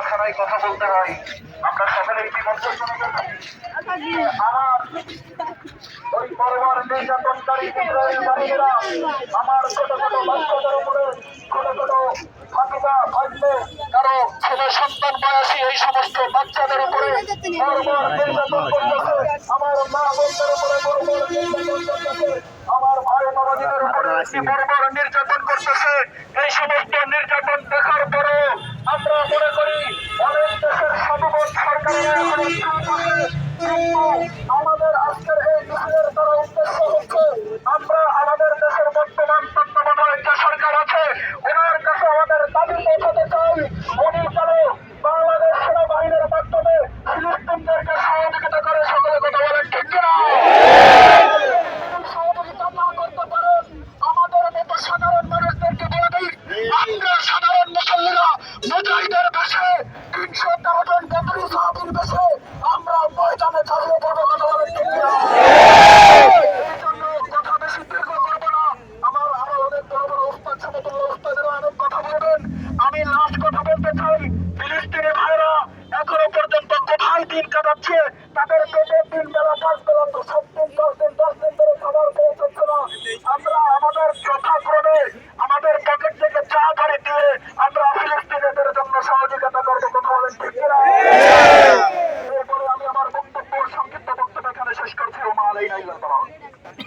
ছাড়াই কথা বলতে হয়। আমরা সকলে ইতিমধ্যে আমার ওই পরবার নির্যাতনকারী ইসরায়েল বাহিনীরা আমার ছোট ছোট বাচ্চাদের উপরে ছোট ছোট ফাঁকিটা ফাঁকলে কারো ছেলে সন্তান বয়সী এই সমস্ত বাচ্চাদের উপরে পরবার নির্যাতন করতেছে, আমার মা বোনদের উপরে পরবার নির্যাতন করতেছে, আমার ভাই বাবাজিদের উপরে পরবার নির্যাতন করতেছে। এই সমস্ত নির্যাতন দেখার পরে আমরা মনে করি অনেক দেশের সাধুবাদ সরকারের কিন্তু আমাদের আজকের এই মিছিলের দ্বারা উদ্দেশ্য হচ্ছে আমরা আমাদের দেশের বর্তমান তত্ত্বাবধায়ক যে সরকার আছে ওনার কাছে আমাদের দাবি পৌঁছাতে চাই, উনি যেন বাংলাদেশ সেনাবাহিনীর মাধ্যমে ফিলিস্তিনদেরকে সহযোগিতা করে। সকলে কথা বলেন ঠিক কিনা? সহযোগিতা না করতে পারেন আমাদের মতো সাধারণ মানুষদেরকে বলে দিই, আমরা সাধারণ মুসল্লিরা মুজাহিদের বেশে ৩১৩ জন বদরী সাহাবীর বেশে আমরা ময়দানে চালিয়ে পড়বো। কথা বলেন ঠিক কিনা? এই জন্য কথা বেশি দীর্ঘ করবো না, আমার আরো অনেক বড় বড় উস্তাদ সমতুল্য উস্তাদেরা অনেক কথা বলবেন। আমি লাস্ট কথা বলতে চাই, ফিলিস্তিনি ভাইরা এখনো পর্যন্ত কোথায় দিন কাটাচ্ছে, তাদের পেটে ৩ বেলা ৫ বেলা ৭ দিন ১০ দিন ধরে খাবার পৌঁছচ্ছে না। আমরা আমাদের যথাক্রমে আমাদের পকেট থেকে চা ধরে দিয়ে